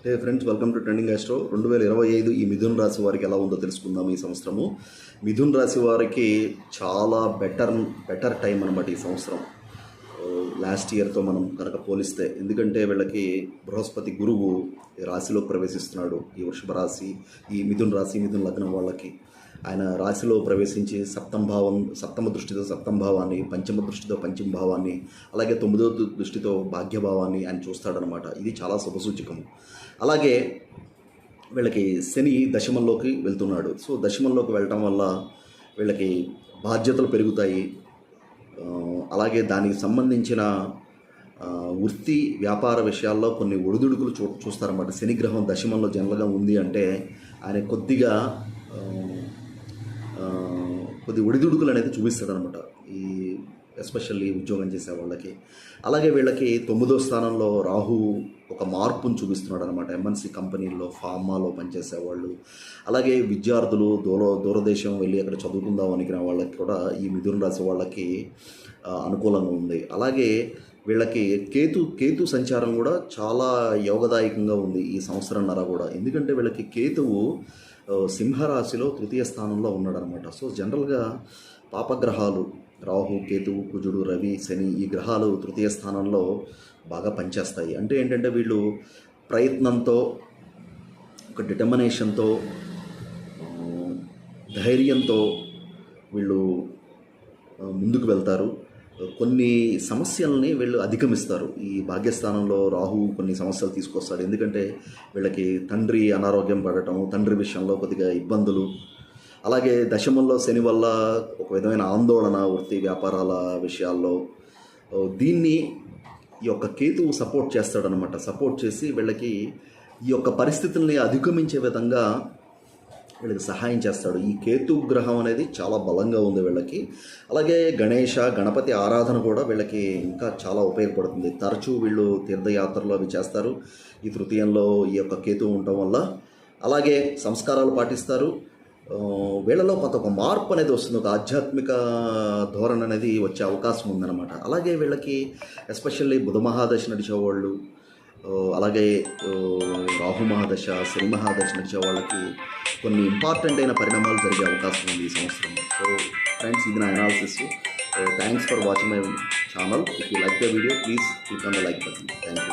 Friends, welcome to trending astro. 2025 ఈ మిథున్ రాశి వారికి ఎలా ఉందో తెలుసుకుందాం. ఈ సంవత్సరము మిథున్ రాశి వారికి చాలా బెటర్ టైం అనమాట ఈ సంవత్సరం. లాస్ట్ ఇయర్తో మనం కనుక పోలిస్తే, ఎందుకంటే వీళ్ళకి బృహస్పతి గురువు రాశిలో ప్రవేశిస్తున్నాడు. ఈ వృషభ రాశి, ఈ మిథున్ రాశి, మిథున్ లగ్నం వాళ్ళకి ఆయన రాశిలో ప్రవేశించి సప్తమ దృష్టితో సప్తమ భావాన్ని, పంచమ దృష్టితో పంచమ భావాన్ని, అలాగే 9వ దృష్టితో భాగ్యభావాన్ని ఆయన చూస్తాడనమాట. ఇది చాలా శుభసూచకము. అలాగే వీళ్ళకి శని దశమంలోకి వెళ్తున్నాడు. సో దశమంలోకి వెళ్ళటం వల్ల వీళ్ళకి బాధ్యతలు పెరుగుతాయి. అలాగే దానికి సంబంధించిన వృత్తి వ్యాపార విషయాల్లో కొన్ని ఒడిదుడుకులు చూస్తారన్నమాట. శనిగ్రహం దశమంలో జనరల్గా ఉంది అంటే ఆయన కొద్ది ఒడిదుడుకులు అనేది చూపిస్తాడనమాట, ఈ ఎస్పెషల్లీ ఉద్యోగం చేసే వాళ్ళకి. అలాగే వీళ్ళకి 9వ స్థానంలో రాహు ఒక మార్పును చూపిస్తున్నాడు అనమాట. ఎంఎన్సి కంపెనీల్లో, ఫార్మాలో పనిచేసేవాళ్ళు, అలాగే విద్యార్థులు, దూరదేశం వెళ్ళి అక్కడ చదువుకుందాం అనుకునే వాళ్ళకి కూడా ఈ మిథున రాశి వాళ్ళకి అనుకూలంగా ఉంది. అలాగే వీళ్ళకి కేతు సంచారం కూడా చాలా యోగదాయకంగా ఉంది ఈ సంవత్సరంన్నర కూడా. ఎందుకంటే వీళ్ళకి కేతువు సింహరాశిలో 3వ స్థానంలో ఉన్నాడనమాట. సో జనరల్గా పాపగ్రహాలు రాహు, కేతువు, కుజుడు, రవి, శని ఈ గ్రహాలు 3వ స్థానంలో బాగా పనిచేస్తాయి. అంటే ఏంటంటే వీళ్ళు ప్రయత్నంతో, ఒక డిటర్మినేషన్తో, ధైర్యంతో వీళ్ళు ముందుకు వెళ్తారు. కొన్ని సమస్యల్ని వీళ్ళు అధిగమిస్తారు. ఈ భాగ్యస్థానంలో రాహు కొన్ని సమస్యలు తీసుకొస్తాడు. ఎందుకంటే వీళ్ళకి తండ్రి అనారోగ్యం పడటం, తండ్రి విషయంలో కొద్దిగా ఇబ్బందులు, అలాగే దశమంలో శని వల్ల ఒక విధమైన ఆందోళన వృత్తి వ్యాపారాల విషయాల్లో. దీన్ని ఈ యొక్క కేతువు సపోర్ట్ చేస్తాడనమాట. సపోర్ట్ చేసి వీళ్ళకి ఈ యొక్క పరిస్థితుల్ని అధిగమించే విధంగా వీళ్ళకి సహాయం చేస్తాడు. ఈ కేతు గ్రహం అనేది చాలా బలంగా ఉంది వీళ్ళకి. అలాగే గణపతి ఆరాధన కూడా వీళ్ళకి ఇంకా చాలా ఉపయోగపడుతుంది. తరచూ వీళ్ళు తీర్థయాత్రలు అవి చేస్తారు ఈ తృతీయంలో ఈ యొక్క కేతు ఉండటం వల్ల. అలాగే సంస్కారాలు పాటిస్తారు. వీళ్ళలో కొంత ఒక మార్పు అనేది వస్తుంది, ఒక ఆధ్యాత్మిక ధోరణి అనేది వచ్చే అవకాశం ఉందన్నమాట. అలాగే వీళ్ళకి ఎస్పెషల్లీ బుధ మహాదశ నడిచేవాళ్ళు, అలాగే రాహు మహాదశ, శని మహాదశ నడిచే వాళ్ళకి కొన్ని ఇంపార్టెంట్ అయిన పరిణామాలు జరిగే అవకాశం ఉంది ఈ సంవత్సరం. సో ఫ్రెండ్స్, ఇది నా analysis. Thanks for watching my channel. If you like the video, please click on the like button. Thank you.